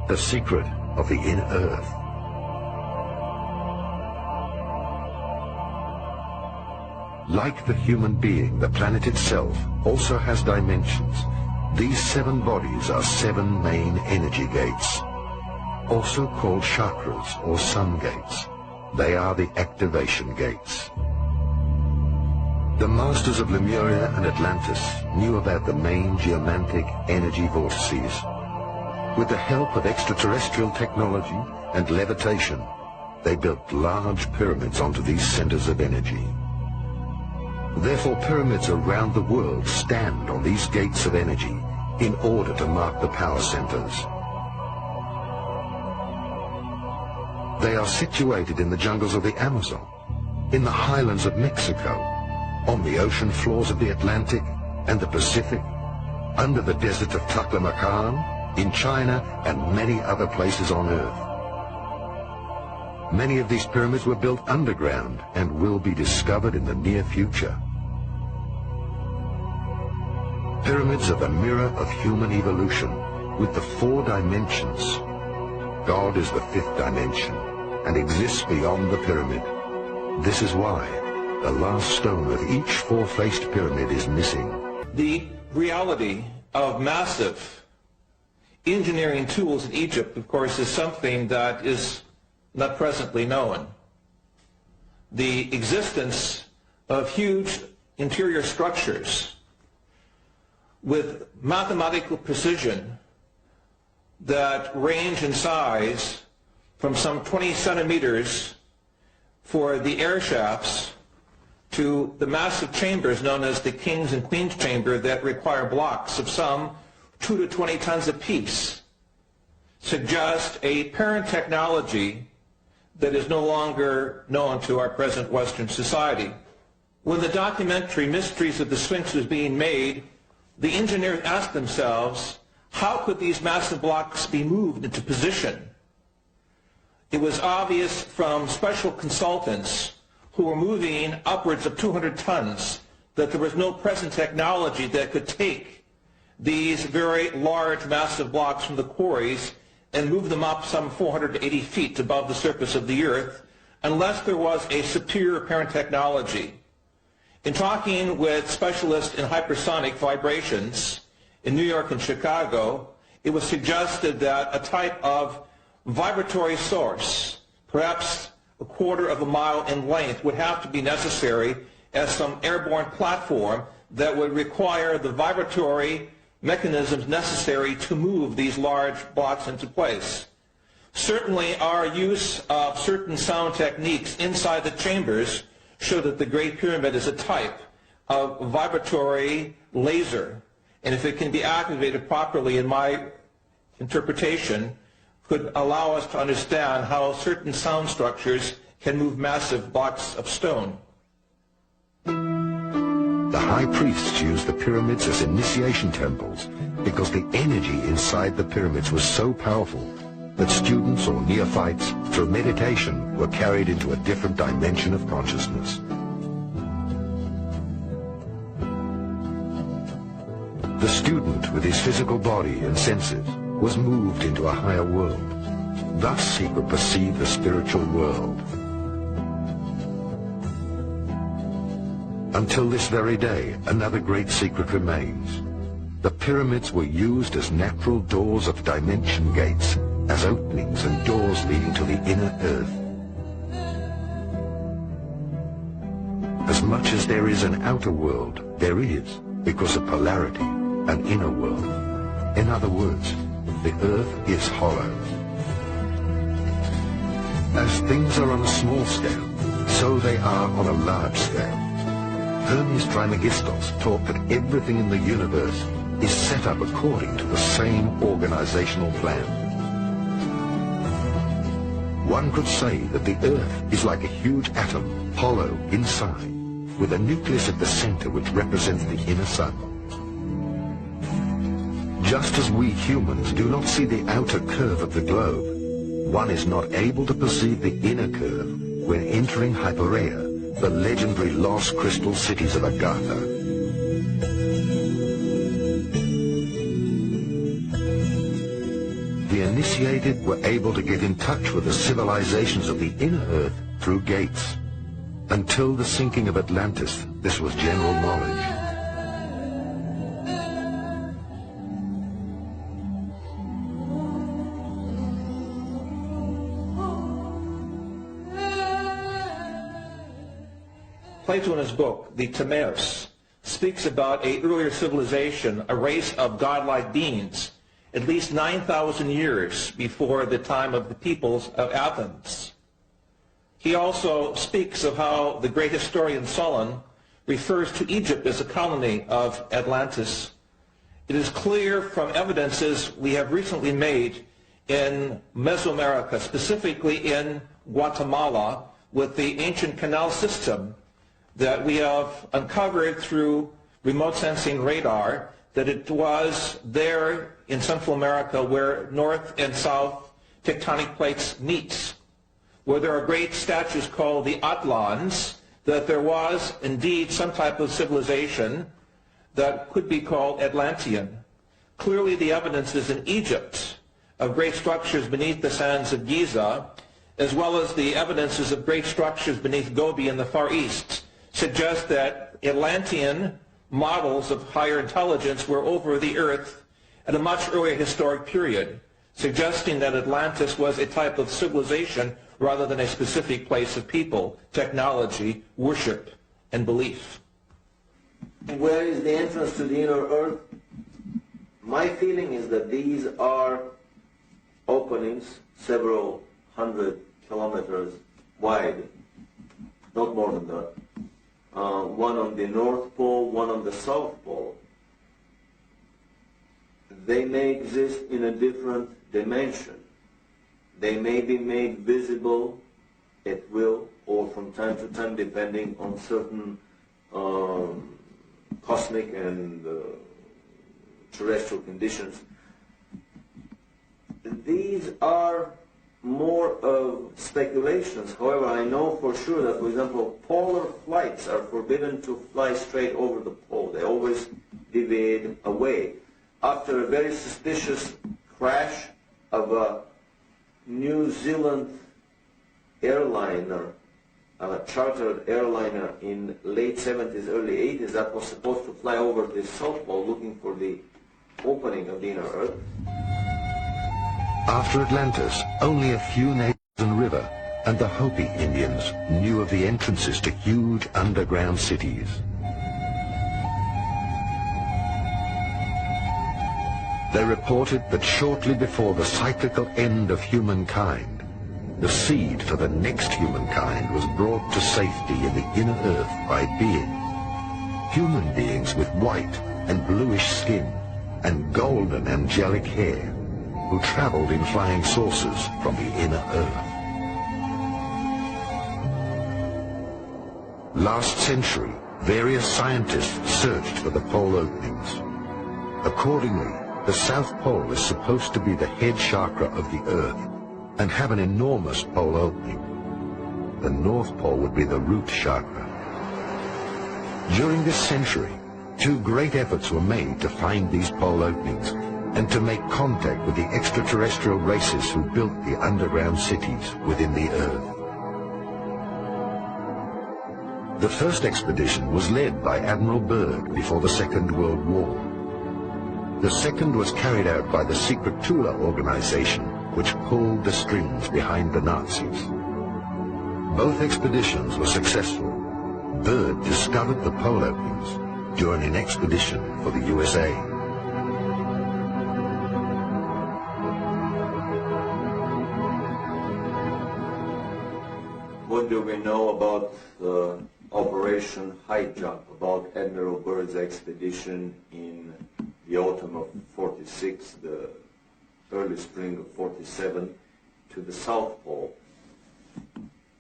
the secret of the inner earth. Like the human being, the planet itself also has dimensions. These 7 bodies are 7 main energy gates, also called chakras or sun gates. They are the activation gates. The masters of Lemuria and Atlantis knew about the main geomantic energy vortices. With the help of extraterrestrial technology and levitation, they built large pyramids onto these centers of energy. Therefore, pyramids around the world stand on these gates of energy in order to mark the power centers. They are situated in the jungles of the Amazon, in the highlands of Mexico, on the ocean floors of the Atlantic and the Pacific, under the desert of Taklamakan, in China, and many other places on Earth. Many of these pyramids were built underground and will be discovered in the near future. Pyramids are the mirror of human evolution, with the 4 dimensions. God is the 5th dimension and exists beyond the pyramid. This is why the last stone of each 4-faced pyramid is missing. The reality of massive engineering tools in Egypt, of course, is something that is not presently known. The existence of huge interior structures with mathematical precision that range in size from some 20 centimeters for the air shafts to the massive chambers known as the King's and Queen's Chamber that require blocks of some 2 to 20 tons apiece, suggest a parent technology that is no longer known to our present Western society. When the documentary Mysteries of the Sphinx was being made, the engineers asked themselves, how could these massive blocks be moved into position? It was obvious from special consultants who were moving upwards of 200 tons that there was no present technology that could take these very large, massive blocks from the quarries and move them up some 480 feet above the surface of the earth unless there was a superior parent technology. In talking with specialists in hypersonic vibrations in New York and Chicago, it was suggested that a type of vibratory source, perhaps a quarter of a mile in length, would have to be necessary as some airborne platform that would require the vibratory mechanisms necessary to move these large blocks into place. Certainly, our use of certain sound techniques inside the chambers show that the Great Pyramid is a type of vibratory laser, and if it can be activated properly, in my interpretation, could allow us to understand how certain sound structures can move massive blocks of stone. The high priests used the pyramids as initiation temples because the energy inside the pyramids was so powerful that students or neophytes, through meditation, were carried into a different dimension of consciousness. The student, with his physical body and senses, was moved into a higher world. Thus he could perceive the spiritual world. Until this very day, another great secret remains. The pyramids were used as natural doors of dimension gates, as openings and doors leading to the inner earth. As much as there is an outer world, there is, because of polarity, an inner world. In other words, the earth is hollow. As things are on a small scale, so they are on a large scale. Hermes Trismegistos taught that everything in the universe is set up according to the same organizational plan. One could say that the Earth is like a huge atom, hollow inside, with a nucleus at the center which represents the inner sun. Just as we humans do not see the outer curve of the globe, one is not able to perceive the inner curve when entering Hypereia, the legendary lost crystal cities of Agartha. The the initiated were able to get in touch with the civilizations of the inner Earth through gates. Until the sinking of Atlantis, this was general knowledge. Plato in his book, the Timaeus, speaks about an earlier civilization, a race of godlike beings, at least 9,000 years before the time of the peoples of Athens. He also speaks of how the great historian Solon refers to Egypt as a colony of Atlantis. It is clear from evidences we have recently made in Mesoamerica, specifically in Guatemala, with the ancient canal system that we have uncovered through remote sensing radar, that it was there in Central America where north and south tectonic plates meet, where there are great statues called the Atlans, that there was indeed some type of civilization that could be called Atlantean. Clearly the evidence is in Egypt of great structures beneath the sands of Giza, as well as the evidences of great structures beneath Gobi in the Far East, suggest that Atlantean models of higher intelligence were over the earth at a much earlier historic period, suggesting that Atlantis was a type of civilization rather than a specific place of people, technology, worship, and belief. Where is the entrance to the inner earth? My feeling is that these are openings several hundred kilometers wide, not more than that. One on the North Pole, one on the South Pole. They may exist in a different dimension. They may be made visible at will or from time to time, depending on certain cosmic and terrestrial conditions. These are more of speculations. However, I know for sure that, for example, polar flights are forbidden to fly straight over the pole. They always deviate away. After a very suspicious crash of a New Zealand airliner, a chartered airliner in late 70s, early 80s, that was supposed to fly over the South Pole looking for the opening of the inner Earth. After Atlantis, only a few nations and river and the Hopi Indians knew of the entrances to huge underground cities. They reported that shortly before the cyclical end of humankind, the seed for the next humankind was brought to safety in the inner earth by human beings with white and bluish skin and golden angelic hair, who traveled in flying saucers from the inner earth. Last century, various scientists searched for the pole openings. Accordingly, the South Pole is supposed to be the head chakra of the Earth and have an enormous pole opening. The North Pole would be the root chakra. During this century, two great efforts were made to find these pole openings and to make contact with the extraterrestrial races who built the underground cities within the Earth. The first expedition was led by Admiral Byrd before the Second World War. The second was carried out by the secret Tula organization, which pulled the strings behind the Nazis. Both expeditions were successful. Byrd discovered the pole openings during an expedition for the USA. What do we know about Operation High Jump, about Admiral Byrd's expedition in the autumn of 46, the early spring of 47, to the South Pole?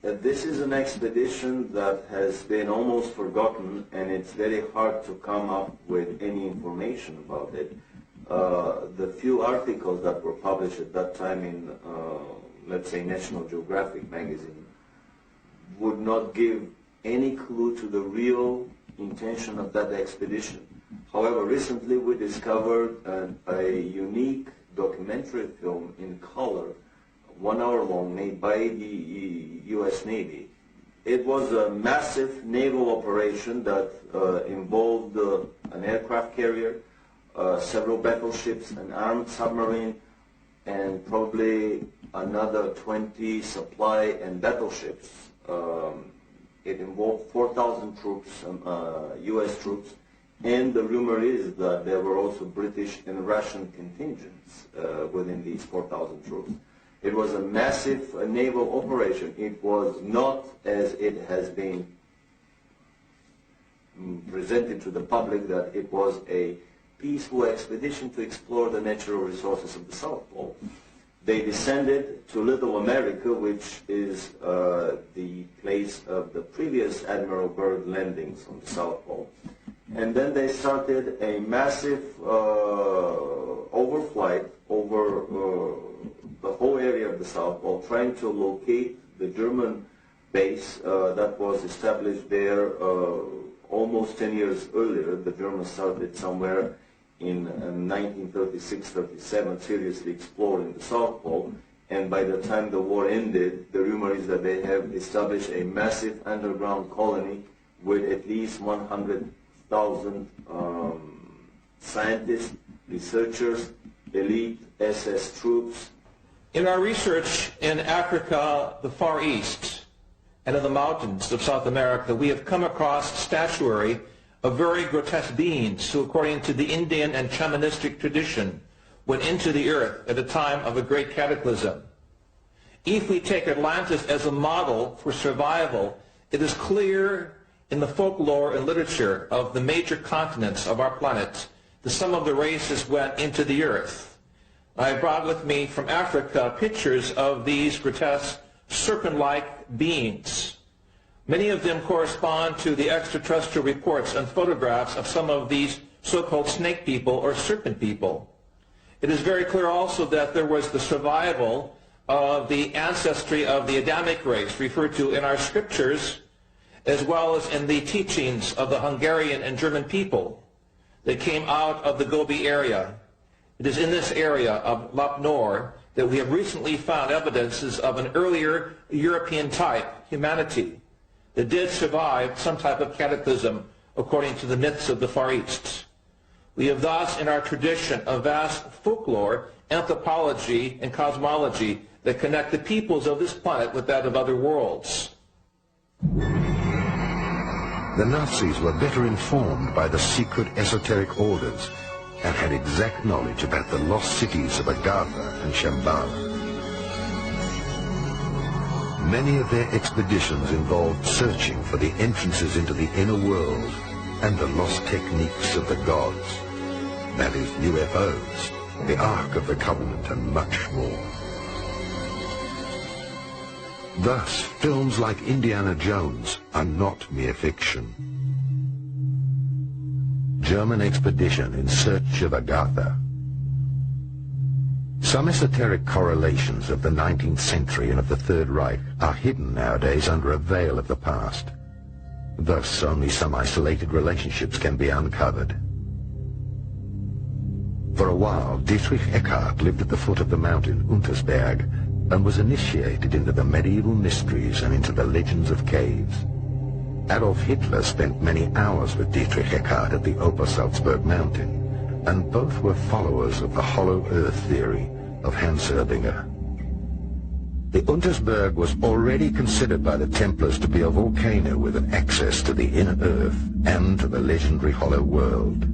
This is an expedition that has been almost forgotten, and it's very hard to come up with any information about it. The few articles that were published at that time in, let's say, National Geographic magazine would not give any clue to the real intention of that expedition. However, recently we discovered a unique documentary film in color, 1 hour long, made by the U.S. Navy. It was a massive naval operation that involved an aircraft carrier, several battleships, an armed submarine, and probably another 20 supply and battleships. It involved 4,000 troops, U.S. troops, and the rumor is that there were also British and Russian contingents within these 4,000 troops. It was a massive naval operation. It was not, as it has been presented to the public, that it was a peaceful expedition to explore the natural resources of the South Pole. They descended to Little America, which is the place of the previous Admiral Byrd landings on the South Pole. And then they started a massive overflight over the whole area of the South Pole, trying to locate the German base that was established there almost 10 years earlier. The Germans started somewhere in 1936-37 seriously exploring the South Pole, and by the time the war ended, the rumor is that they have established a massive underground colony with at least 100,000 scientists, researchers, elite SS troops. In our research in Africa, the Far East, and in the mountains of South America, we have come across statuary of very grotesque beings who, according to the Indian and shamanistic tradition, went into the earth at a time of a great cataclysm. If we take Atlantis as a model for survival, it is clear in the folklore and literature of the major continents of our planet that some of the races went into the earth. I brought with me from Africa pictures of these grotesque serpent-like beings. Many of them correspond to the extraterrestrial reports and photographs of some of these so-called snake people or serpent people. It is very clear also that there was the survival of the ancestry of the Adamic race referred to in our scriptures, as well as in the teachings of the Hungarian and German people that came out of the Gobi area. It is in this area of Lap Nor that we have recently found evidences of an earlier European type humanity that did survive some type of cataclysm according to the myths of the Far East. We have thus in our tradition a vast folklore, anthropology, and cosmology that connect the peoples of this planet with that of other worlds. The Nazis were better informed by the secret esoteric orders and had exact knowledge about the lost cities of Agartha and Shambhala. Many of their expeditions involved searching for the entrances into the inner world and the lost techniques of the gods. That is, UFOs, the Ark of the Covenant, and much more. Thus, films like Indiana Jones are not mere fiction. German expedition in search of Agartha. Some esoteric correlations of the 19th century and of the Third Reich are hidden nowadays under a veil of the past. Thus, only some isolated relationships can be uncovered. For a while, Dietrich Eckart lived at the foot of the mountain Untersberg and was initiated into the medieval mysteries and into the legends of caves. Adolf Hitler spent many hours with Dietrich Eckart at the Obersalzberg mountain, and both were followers of the hollow earth theory of Hans Erbinger. The Untersberg was already considered by the Templars to be a volcano with an access to the inner earth and to the legendary hollow world.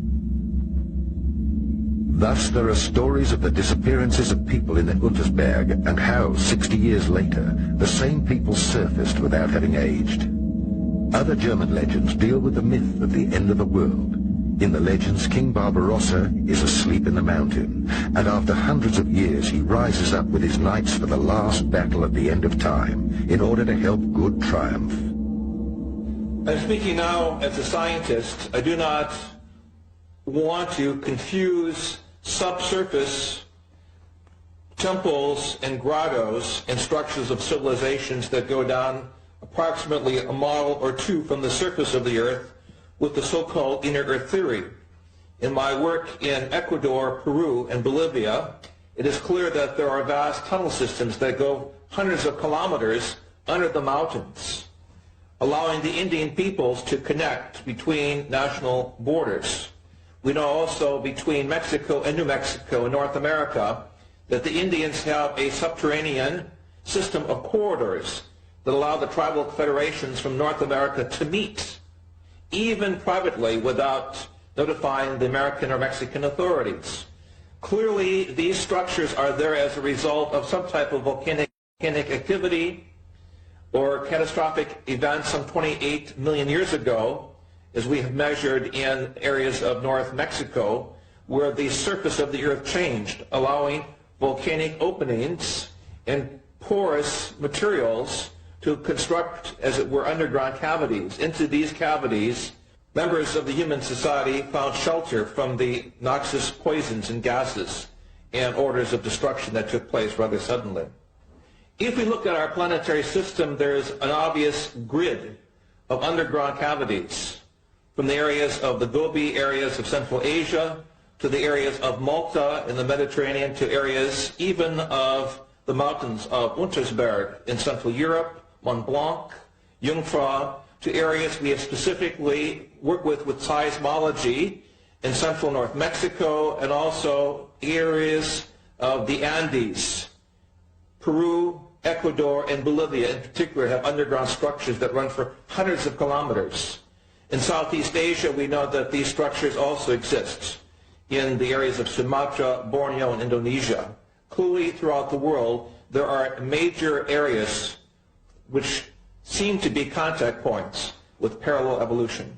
Thus there are stories of the disappearances of people in the Untersberg and how, 60 years later, the same people surfaced without having aged. Other German legends deal with the myth of the end of the world. In the legends, King Barbarossa is asleep in the mountain, and after hundreds of years he rises up with his knights for the last battle at the end of time, in order to help good triumph. I'm speaking now as a scientist. I do not want to confuse subsurface temples and grottos and structures of civilizations that go down approximately a mile or two from the surface of the earth with the so-called inner earth theory. In my work in Ecuador, Peru, and Bolivia, it is clear that there are vast tunnel systems that go hundreds of kilometers under the mountains, allowing the Indian peoples to connect between national borders. We know also between Mexico and New Mexico in North America that the Indians have a subterranean system of corridors that allow the tribal federations from North America to meet, even privately, without notifying the American or Mexican authorities. Clearly, these structures are there as a result of some type of volcanic activity or catastrophic events some 28 million years ago, as we have measured in areas of North Mexico, where the surface of the earth changed, allowing volcanic openings and porous materials to construct, as it were, underground cavities. Into these cavities, members of the human society found shelter from the noxious poisons and gases and orders of destruction that took place rather suddenly. If we look at our planetary system, there's an obvious grid of underground cavities, from the areas of the Gobi areas of Central Asia to the areas of Malta in the Mediterranean to areas even of the mountains of Untersberg in Central Europe, Mont Blanc, Jungfrau, to areas we have specifically worked with seismology in central North Mexico, and also areas of the Andes. Peru, Ecuador, and Bolivia in particular have underground structures that run for hundreds of kilometers. In Southeast Asia, we know that these structures also exist in the areas of Sumatra, Borneo, and Indonesia. Clearly, throughout the world, there are major areas which seem to be contact points with parallel evolution.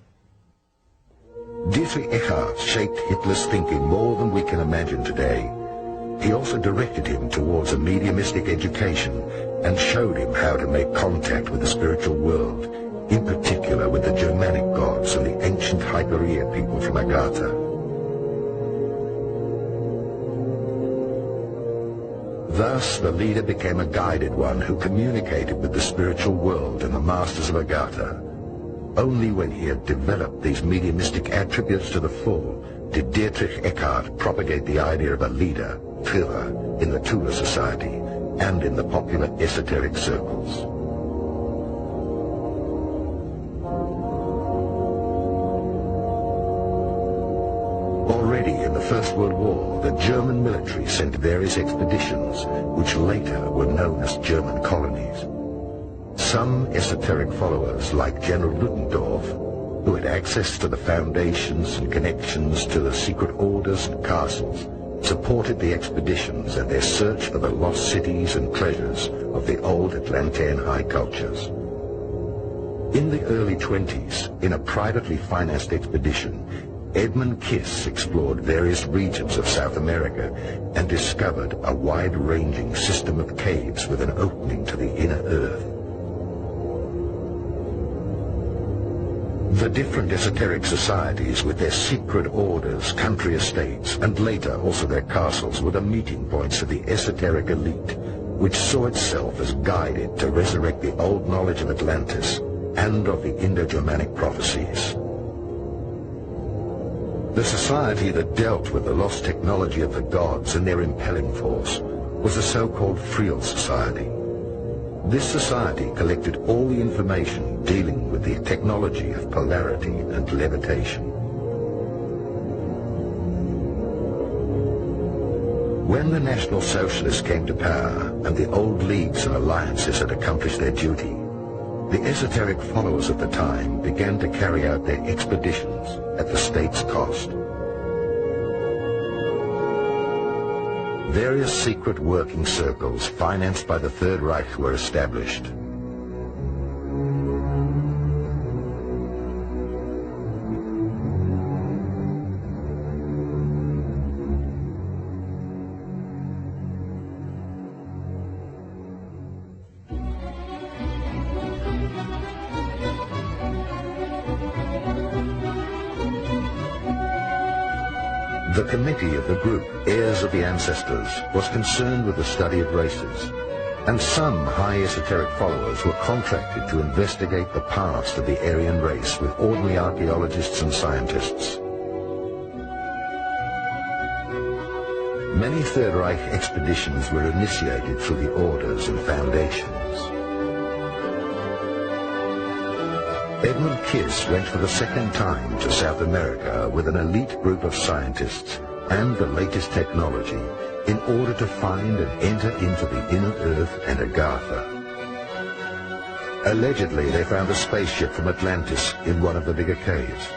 Dietrich Eckart shaped Hitler's thinking more than we can imagine today. He also directed him towards a mediumistic education and showed him how to make contact with the spiritual world, in particular with the Germanic gods and the ancient Hyperean people from Agartha. Thus, the leader became a guided one who communicated with the spiritual world and the masters of Agartha. Only when he had developed these mediumistic attributes to the full did Dietrich Eckart propagate the idea of a leader, Führer, in the Tula Society and in the popular esoteric circles. Already in the First World War, the German military sent various expeditions, which later were known as German colonies. Some esoteric followers, like General Ludendorff, who had access to the foundations and connections to the secret orders and castles, supported the expeditions and their search for the lost cities and treasures of the old Atlantean high cultures. In the early 20s, in a privately financed expedition, Edmund Kiss explored various regions of South America and discovered a wide-ranging system of caves with an opening to the inner earth. The different esoteric societies with their secret orders, country estates, and later also their castles were the meeting points of the esoteric elite, which saw itself as guided to resurrect the old knowledge of Atlantis and of the Indo-Germanic prophecies. The society that dealt with the lost technology of the gods and their impelling force was the so-called Friel Society. This society collected all the information dealing with the technology of polarity and levitation. When the National Socialists came to power and the old leagues and alliances had accomplished their duty, the esoteric followers of the time began to carry out their expeditions at the state's cost. Various secret working circles financed by the Third Reich were established. The committee of the group, Heirs of the Ancestors, was concerned with the study of races, and some high esoteric followers were contracted to investigate the past of the Aryan race with ordinary archaeologists and scientists. Many Third Reich expeditions were initiated through the orders and foundations. Edmund Kiss went for the second time to South America with an elite group of scientists and the latest technology in order to find and enter into the inner Earth and Agartha. Allegedly, they found a spaceship from Atlantis in one of the bigger caves.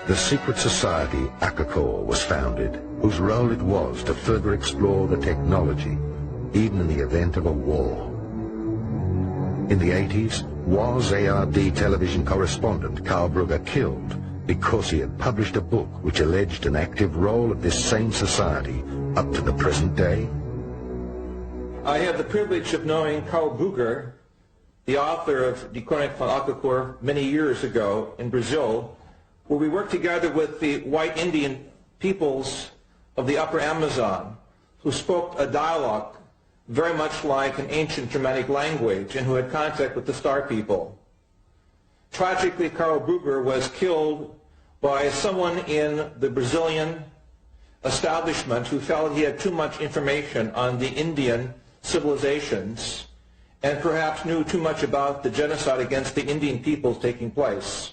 The secret society Akakor was founded, whose role it was to further explore the technology, even in the event of a war. In the 80s, was ARD television correspondent Karl Brugger killed because he had published a book which alleged an active role of this same society up to the present day? I have the privilege of knowing Karl Brugger, the author of Die Chronik von Akakor, many years ago in Brazil, where we worked together with the white Indian peoples of the upper Amazon, who spoke a dialogue very much like an ancient Germanic language and who had contact with the Star people. Tragically, Karl Brugger was killed by someone in the Brazilian establishment who felt he had too much information on the Indian civilizations and perhaps knew too much about the genocide against the Indian peoples taking place.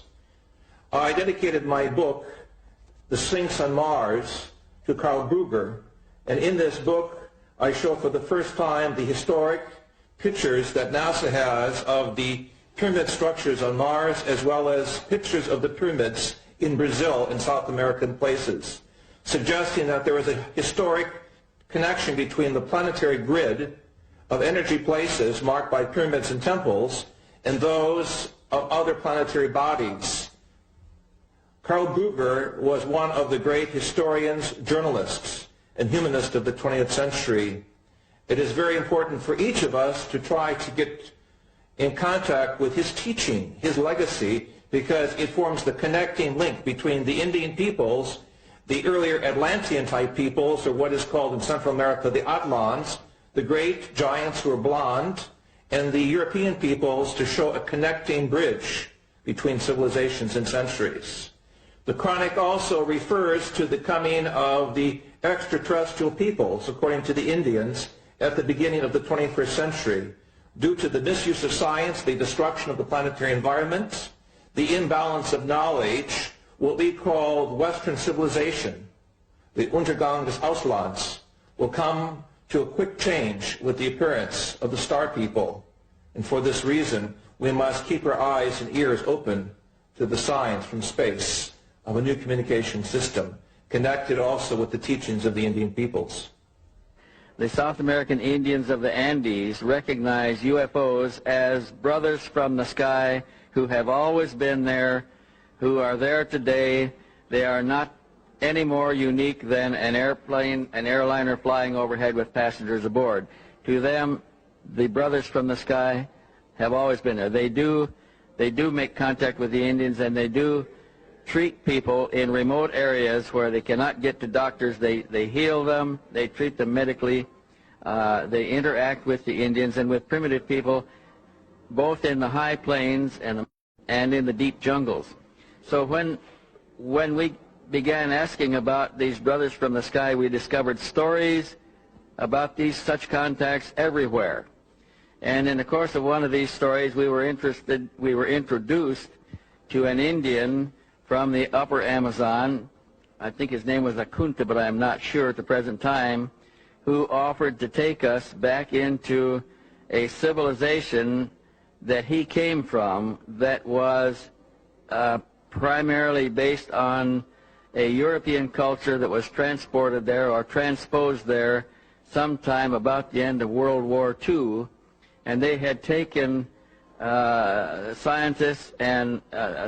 I dedicated my book, The Sphinx on Mars, to Karl Brugger, and in this book I show for the first time the historic pictures that NASA has of the pyramid structures on Mars, as well as pictures of the pyramids in Brazil and South American places, suggesting that there is a historic connection between the planetary grid of energy places marked by pyramids and temples and those of other planetary bodies. Karl Brugger was one of the great historians, journalists, and humanists of the 20th century. It is very important for each of us to try to get in contact with his teaching, his legacy, because it forms the connecting link between the Indian peoples, the earlier Atlantean-type peoples, or what is called in Central America the Atlans, the great giants who were blonde, and the European peoples, to show a connecting bridge between civilizations and centuries. The Chronic also refers to the coming of the extraterrestrial peoples, according to the Indians, at the beginning of the 21st century, due to the misuse of science, the destruction of the planetary environment, the imbalance of knowledge, what we call Western civilization, the Untergang des Auslands, will come to a quick change with the appearance of the Star people. And for this reason, we must keep our eyes and ears open to the signs from space of a new communication system, connected also with the teachings of the Indian peoples. The South American Indians of the Andes recognize UFOs as brothers from the sky who have always been there, who are there today. They are not any more unique than an airliner flying overhead with passengers aboard. To them, the brothers from the sky have always been there. They do make contact with the Indians, and they do treat people in remote areas where they cannot get to doctors. They heal them, they treat them medically, they interact with the Indians and with primitive people, both in the high plains and in the deep jungles. So when we began asking about these brothers from the sky, we discovered stories about such contacts everywhere. And in the course of one of these stories, we were introduced to an Indian from the upper Amazon. I think his name was Akunta, but I'm not sure at the present time, who offered to take us back into a civilization that he came from that was primarily based on a European culture that was transported there or transposed there sometime about the end of World War II, and they had taken scientists and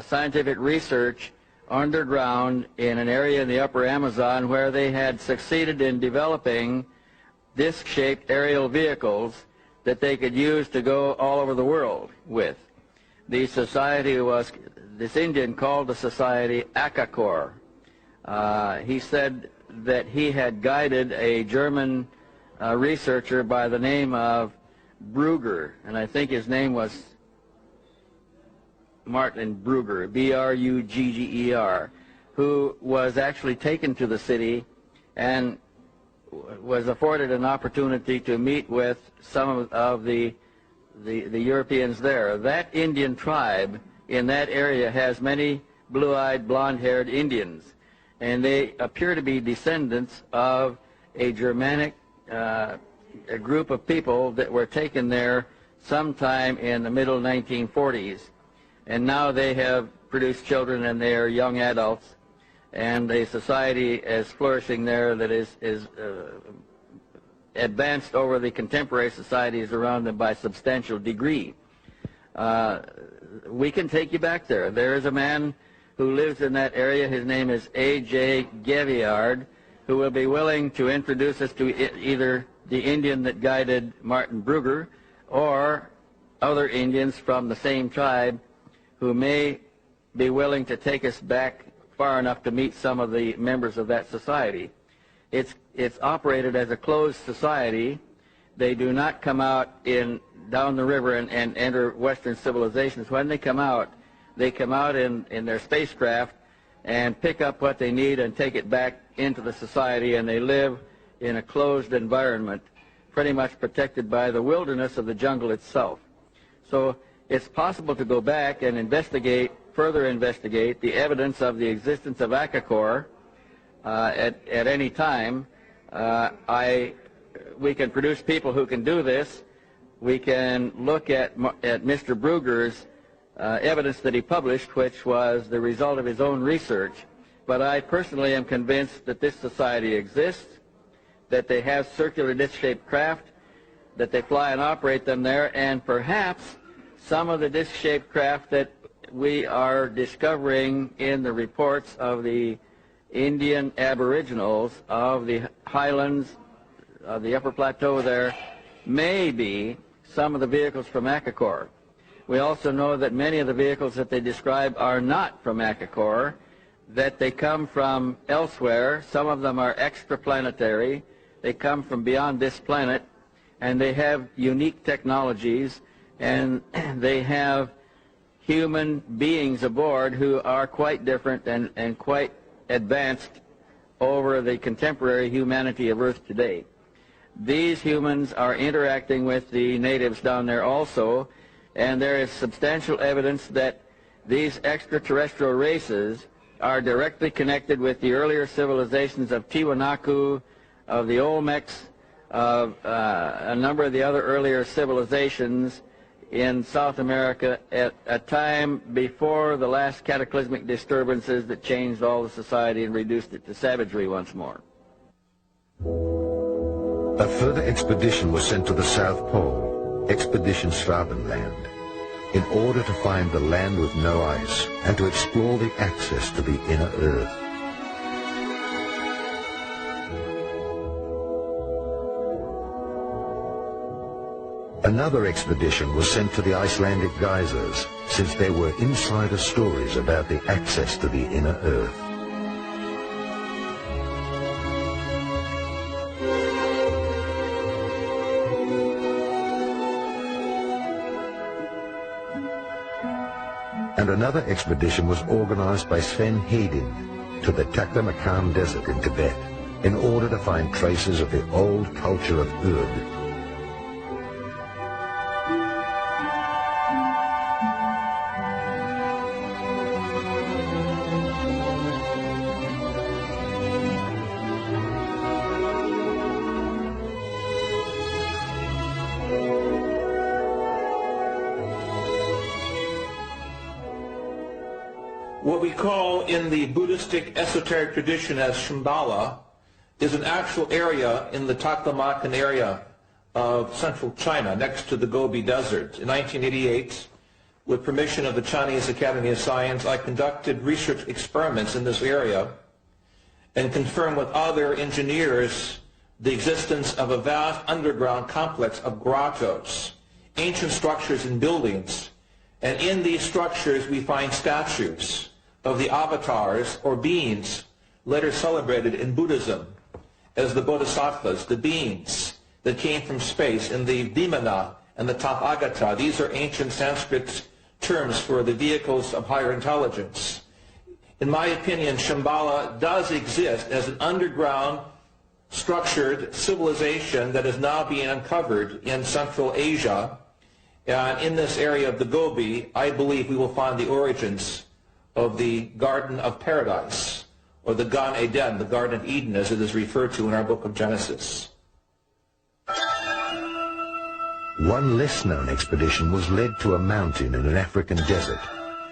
scientific research underground in an area in the upper Amazon where they had succeeded in developing disc-shaped aerial vehicles that they could use to go all over the world with. The society was, this Indian called the society Akakor. He said that he had guided a German researcher by the name of Brugger, and I think his name was Martin Brugger, B-R-U-G-G-E-R, who was actually taken to the city and was afforded an opportunity to meet with some of the Europeans there. That Indian tribe in that area has many blue-eyed, blonde-haired Indians, and they appear to be descendants of a Germanic a group of people that were taken there sometime in the middle 1940s, and now they have produced children and they are young adults, and a society is flourishing there that is advanced over the contemporary societies around them by a substantial degree. We can take you back there. There is a man who lives in that area. His name is A.J. Gaviard, who will be willing to introduce us to either the Indian that guided Martin Brugger or other Indians from the same tribe who may be willing to take us back far enough to meet some of the members of that society. It's operated as a closed society. They do not come out down the river and enter Western civilizations. When they come out in their spacecraft and pick up what they need and take it back into the society, and they live in a closed environment, pretty much protected by the wilderness of the jungle itself. So it's possible to go back and further investigate the evidence of the existence of Akakor at any time. We can produce people who can do this. We can look at Mr. Brugger's evidence that he published, which was the result of his own research. But I personally am convinced that this society exists, that they have circular disc-shaped craft, that they fly and operate them there, and perhaps some of the disc-shaped craft that we are discovering in the reports of the Indian aboriginals of the highlands of the upper plateau there may be some of the vehicles from Akakor. We also know that many of the vehicles that they describe are not from Akakor, that they come from elsewhere. Some of them are extraplanetary. They come from beyond this planet, and they have unique technologies, and they have human beings aboard who are quite different and quite advanced over the contemporary humanity of Earth today. These humans are interacting with the natives down there also, and there is substantial evidence that these extraterrestrial races are directly connected with the earlier civilizations of Tiwanaku, of the Olmecs, of a number of the other earlier civilizations in South America at a time before the last cataclysmic disturbances that changed all the society and reduced it to savagery once more. A further expedition was sent to the South Pole, Expedition Schwabenland, in order to find the land with no ice and to explore the access to the inner Earth. Another expedition was sent to the Icelandic geysers, since there were insider stories about the access to the inner Earth. And another expedition was organized by Sven Hedin to the Taklamakan Desert in Tibet in order to find traces of the old culture of Urd. What we call in the Buddhistic esoteric tradition as Shambhala is an actual area in the Taklamakan area of central China next to the Gobi Desert. In 1988, with permission of the Chinese Academy of Science, I conducted research experiments in this area and confirmed with other engineers the existence of a vast underground complex of grottos, ancient structures and buildings, and in these structures we find statues of the avatars or beings later celebrated in Buddhism as the bodhisattvas, the beings that came from space, in the Vimana and the Tathagata. These are ancient Sanskrit terms for the vehicles of higher intelligence. In my opinion, Shambhala does exist as an underground structured civilization that is now being uncovered in Central Asia. And in this area of the Gobi, I believe we will find the origins of the Garden of Paradise, or the Gan Eden, the Garden of Eden, as it is referred to in our book of Genesis. One less-known expedition was led to a mountain in an African desert,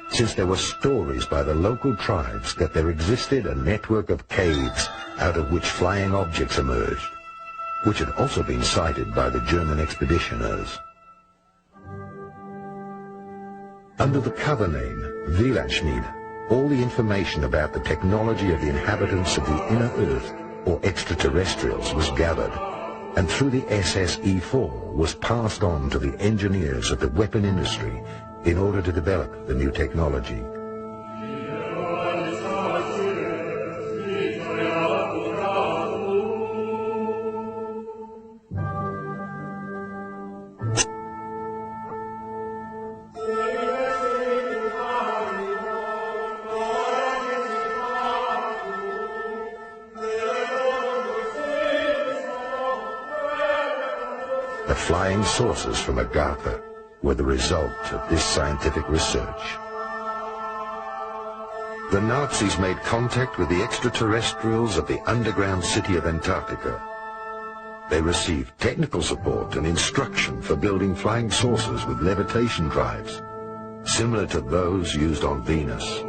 since there were stories by the local tribes that there existed a network of caves out of which flying objects emerged, which had also been cited by the German expeditioners. Under the cover name Village-Schmied, all the information about the technology of the inhabitants of the inner Earth, or extraterrestrials, was gathered, and through the SSE-4 was passed on to the engineers of the weapon industry in order to develop the new technology. The flying saucers from Agartha were the result of this scientific research. The Nazis made contact with the extraterrestrials of the underground city of Antarctica. They received technical support and instruction for building flying saucers with levitation drives, similar to those used on Venus.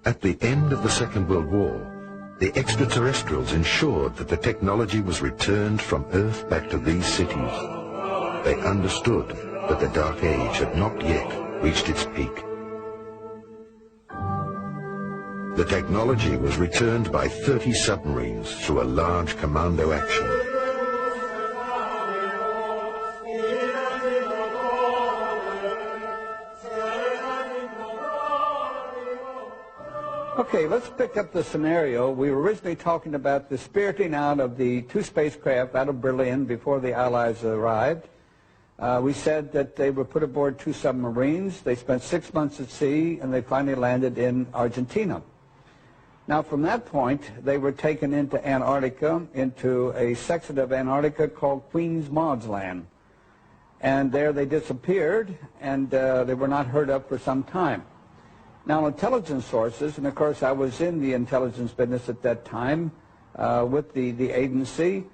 At the end of the Second World War, the extraterrestrials ensured that the technology was returned from Earth back to these cities. They understood that the Dark Age had not yet reached its peak. The technology was returned by 30 submarines through a large commando action. Okay, let's pick up the scenario. We were originally talking about the spiriting out of the two spacecraft out of Berlin before the Allies arrived. We said that they were put aboard two submarines. They spent 6 months at sea, and they finally landed in Argentina. Now, from that point, they were taken into Antarctica, into a section of Antarctica called Queen's Maud's Land. And there they disappeared, and they were not heard of for some time. Now, intelligence sources, and of course I was in the intelligence business at that time with the agency,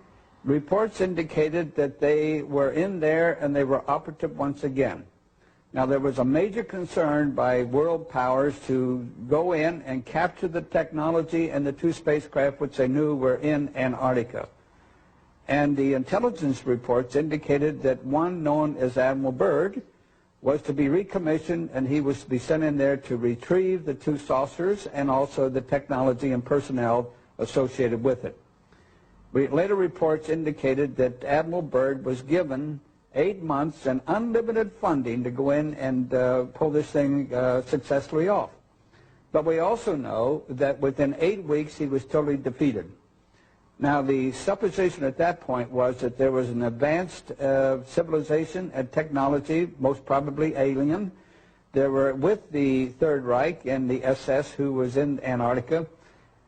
reports indicated that they were in there and they were operative once again. Now, there was a major concern by world powers to go in and capture the technology and the two spacecraft which they knew were in Antarctica. And the intelligence reports indicated that one known as Admiral Byrd was to be recommissioned, and he was to be sent in there to retrieve the two saucers and also the technology and personnel associated with it. Later reports indicated that Admiral Byrd was given 8 months and unlimited funding to go in and pull this thing successfully off. But we also know that within 8 weeks he was totally defeated. Now, the supposition at that point was that there was an advanced civilization and technology, most probably alien. They were with the Third Reich and the SS who was in Antarctica,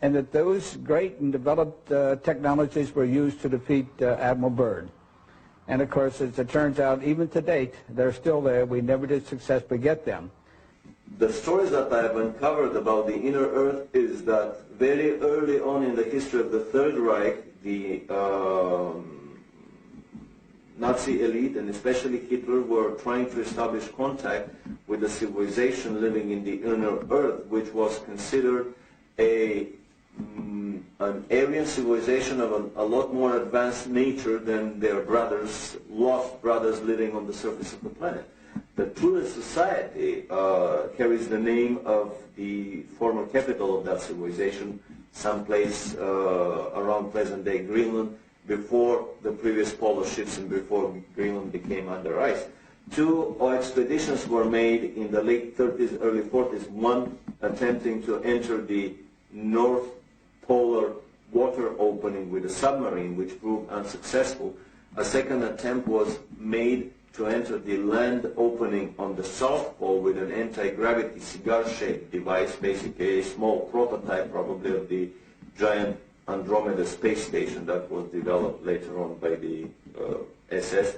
and that those great and developed technologies were used to defeat Admiral Byrd. And of course, as it turns out, even to date, they're still there. We never did successfully get them. The stories that I have uncovered about the inner Earth is that very early on in the history of the Third Reich, the Nazi elite, and especially Hitler, were trying to establish contact with the civilization living in the inner Earth, which was considered an Aryan civilization of a lot more advanced nature than their brothers, lost brothers living on the surface of the planet. The Thule Society carries the name of the former capital of that civilization, someplace around present-day Greenland, before the previous polar shifts and before Greenland became under ice. 2 expeditions were made in the late 30s, early 40s, one attempting to enter the North Polar water opening with a submarine, which proved unsuccessful. A second attempt was made to enter the land opening on the South Pole with an anti-gravity cigar-shaped device, basically a small prototype probably of the giant Andromeda space station that was developed later on by the SS,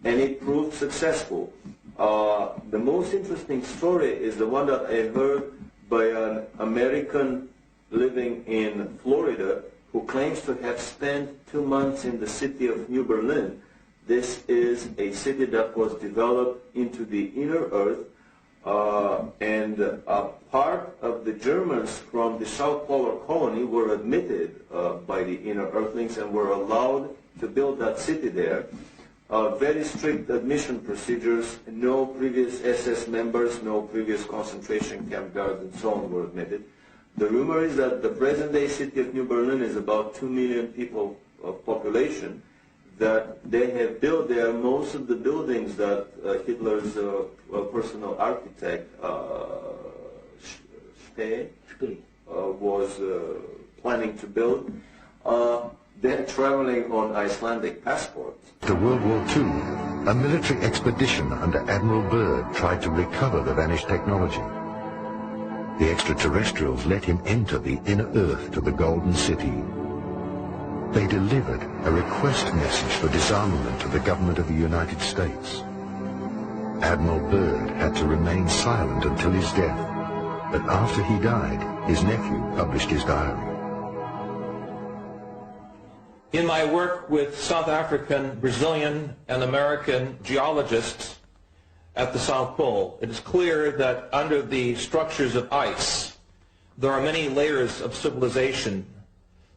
and it proved successful. The most interesting story is the one that I heard by an American living in Florida who claims to have spent 2 months in the city of New Berlin. This is a city that was developed into the inner earth, and a part of the Germans from the South Polar colony were admitted by the inner earthlings and were allowed to build that city there. Very strict admission procedures, no previous SS members, no previous concentration camp guards and so on were admitted. The rumor is that the present-day city of New Berlin is about 2 million people of population, that they have built there most of the buildings that Hitler's personal architect, Speer, was planning to build. They're traveling on Icelandic passports. After World War II, a military expedition under Admiral Byrd tried to recover the vanished technology. The extraterrestrials let him enter the inner Earth to the Golden City. They delivered a request message for disarmament to the government of the United States. Admiral Byrd had to remain silent until his death, but after he died, his nephew published his diary. In my work with South African, Brazilian, and American geologists at the South Pole, it is clear that under the structures of ice, there are many layers of civilization,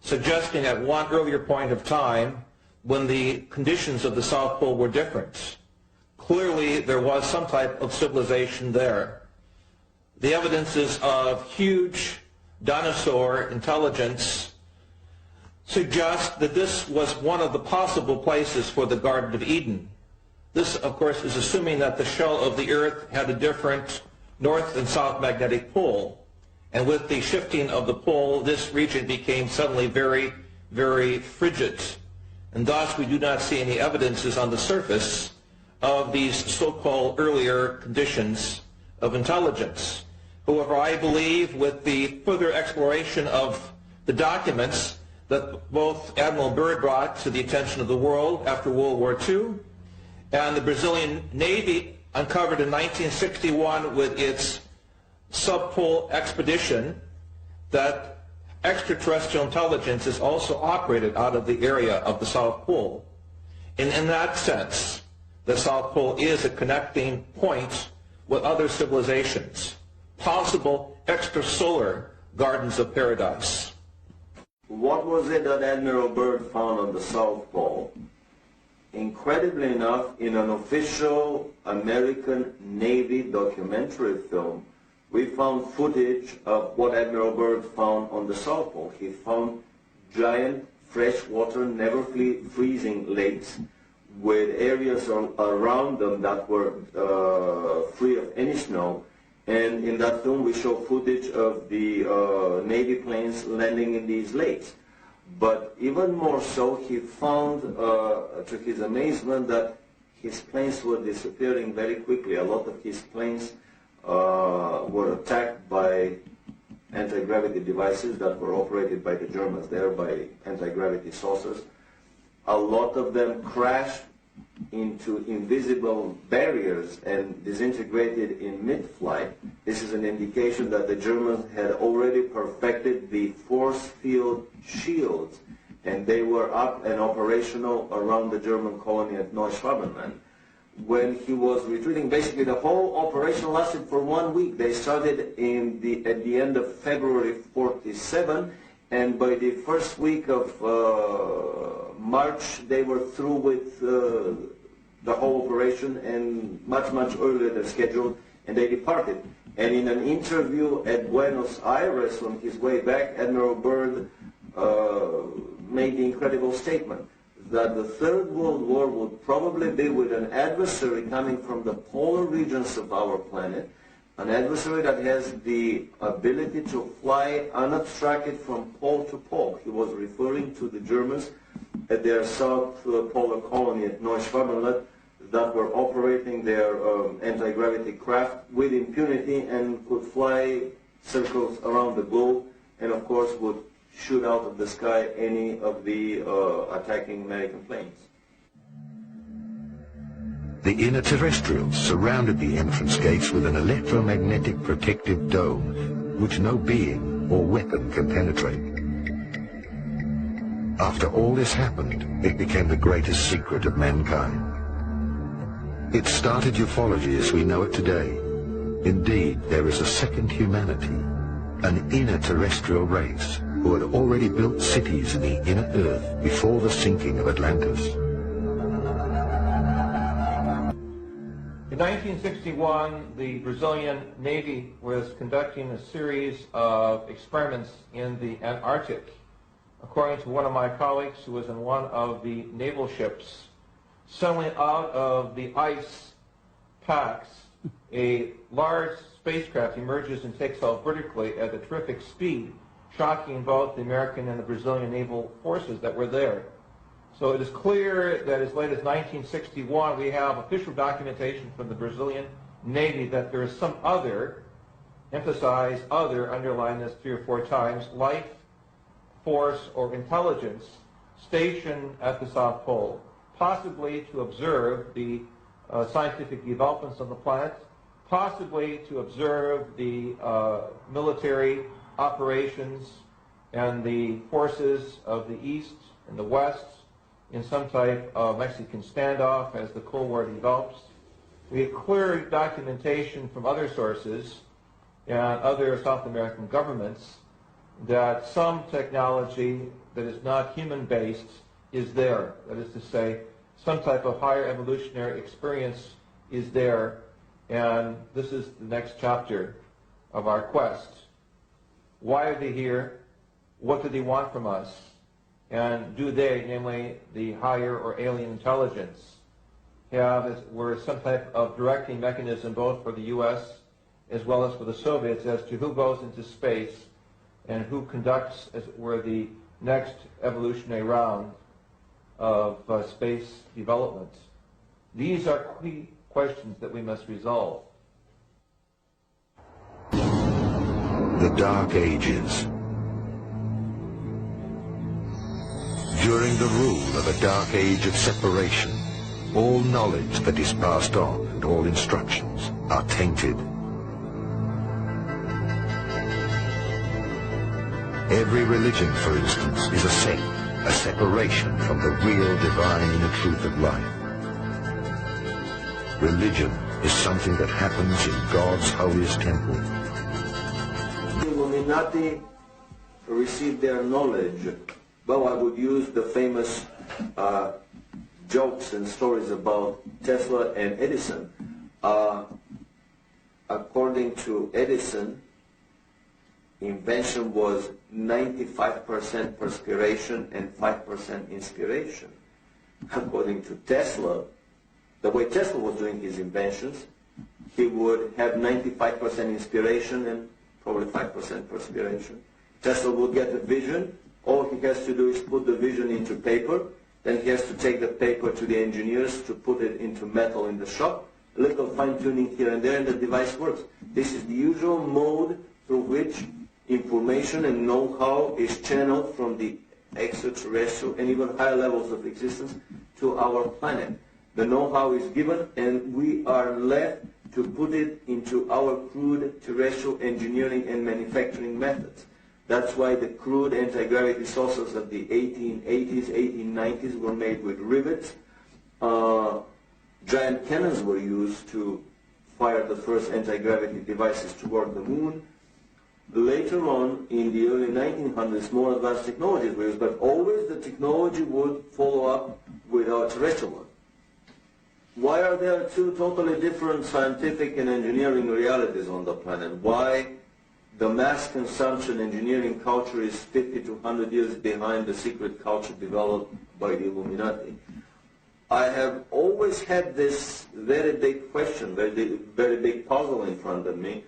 suggesting at one earlier point of time when the conditions of the South Pole were different. Clearly, there was some type of civilization there. The evidences of huge dinosaur intelligence suggest that this was one of the possible places for the Garden of Eden. This, of course, is assuming that the shell of the Earth had a different north and south magnetic pole. And with the shifting of the pole, this region became suddenly very, very frigid. And thus, we do not see any evidences on the surface of these so-called earlier conditions of intelligence. However, I believe with the further exploration of the documents that both Admiral Byrd brought to the attention of the world after World War II, and the Brazilian Navy uncovered in 1961 with its subpole expedition, that extraterrestrial intelligence is also operated out of the area of the South Pole. And in that sense, the South Pole is a connecting point with other civilizations, possible extrasolar gardens of paradise. What was it that Admiral Byrd found on the South Pole? Incredibly enough, in an official American Navy documentary film, we found footage of what Admiral Byrd found on the South Pole. He found giant freshwater, never freezing lakes with areas around them that were free of any snow. And in that film, we show footage of the Navy planes landing in these lakes. But even more so, he found, to his amazement, that his planes were disappearing very quickly. A lot of his planes were attacked by anti-gravity devices that were operated by the Germans there, by anti-gravity saucers. A lot of them crashed into invisible barriers and disintegrated in mid-flight. This is an indication that the Germans had already perfected the force field shields, and they were up and operational around the German colony at Neuschwabenland. When he was retreating, basically the whole operation lasted for 1 week. They started at the end of February 47, and by the first week of March, they were through with the whole operation, and much, much earlier than scheduled, and they departed. And in an interview at Buenos Aires on his way back, Admiral Byrd made the incredible statement that the Third World War would probably be with an adversary coming from the polar regions of our planet, an adversary that has the ability to fly unobstructed from pole to pole. He was referring to the Germans at their South Polar colony at Neuschwabenland that were operating their anti-gravity craft with impunity and could fly circles around the globe and of course would shoot out of the sky any of the attacking American planes. The inner terrestrials surrounded the entrance gates with an electromagnetic protective dome which no being or weapon can penetrate. After all this happened, it became the greatest secret of mankind. It started ufology as we know it today. Indeed, there is a second humanity, an inner terrestrial race who had already built cities in the inner earth before the sinking of Atlantis. In 1961, the Brazilian Navy was conducting a series of experiments in the Antarctic. According to one of my colleagues who was in one of the naval ships, suddenly out of the ice packs, a large spacecraft emerges and takes off vertically at a terrific speed, shocking both the American and the Brazilian naval forces that were there. So it is clear that as late as 1961, we have official documentation from the Brazilian Navy that there is some other, emphasize other, underline this 3 or 4 times, life force or intelligence stationed at the South Pole, possibly to observe the scientific developments on the planet, possibly to observe the military operations and the forces of the East and the West in some type of Mexican standoff as the Cold War develops. We have clear documentation from other sources and other South American governments that some technology that is not human-based is there. That is to say, some type of higher evolutionary experience is there, and this is the next chapter of our quest. Why are they here? What do they want from us? And do they, namely the higher or alien intelligence, have as were some type of directing mechanism both for the U.S. as well as for the Soviets as to who goes into space and who conducts, as it were, the next evolutionary round of space development? These are key questions that we must resolve. The Dark Ages. During the rule of a dark age of separation, all knowledge that is passed on and all instructions are tainted. Every religion, for instance, is a sect, a separation from the real divine inner truth of life. Religion is something that happens in God's holiest temple. The Illuminati received their knowledge. Well, I would use the famous jokes and stories about Tesla and Edison. According to Edison, invention was 95% perspiration and 5% inspiration. According to Tesla, the way Tesla was doing his inventions, he would have 95% inspiration and probably 5% perspiration. Tesla would get a vision. All he has to do is put the vision into paper. Then he has to take the paper to the engineers to put it into metal in the shop. A little fine-tuning here and there, and the device works. This is the usual mode through which information and know-how is channeled from the extraterrestrial and even higher levels of existence to our planet. The know-how is given, and we are left to put it into our crude terrestrial engineering and manufacturing methods. That's why the crude anti-gravity saucers of the 1880s, 1890s were made with rivets. Giant cannons were used to fire the first anti-gravity devices toward the moon. Later on, in the early 1900s, more advanced technologies were used, but always the technology would follow up with our terrestrial one. Why are there two totally different scientific and engineering realities on the planet? Why the mass consumption engineering culture is 50 to 100 years behind the secret culture developed by the Illuminati? I have always had this very big question, very big puzzle in front of me.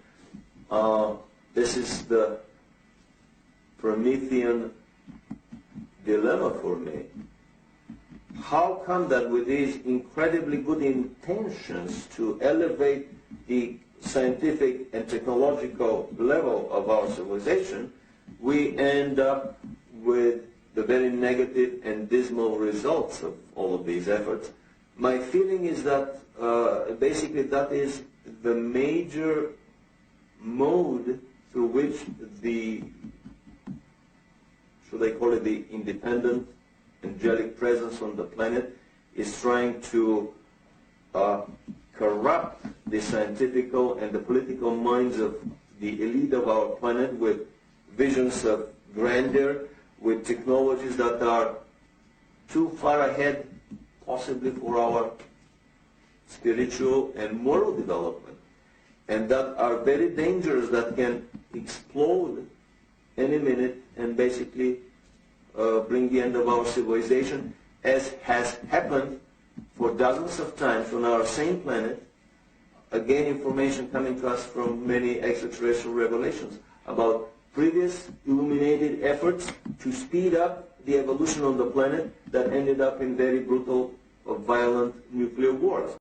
This is the Promethean dilemma for me. how come that with these incredibly good intentions to elevate the scientific and technological level of our civilization, we end up with the very negative and dismal results of all of these efforts? My feeling is that basically that is the major mode through which the, should I call it the independent angelic presence on the planet, is trying to corrupt the scientific and the political minds of the elite of our planet with visions of grandeur, with technologies that are too far ahead possibly for our spiritual and moral development, and that are very dangerous, that can explode any minute and basically bring the end of our civilization, as has happened for dozens of times on our same planet. Again, information coming to us from many extraterrestrial revelations about previous illuminated efforts to speed up the evolution on the planet that ended up in very brutal, violent nuclear wars.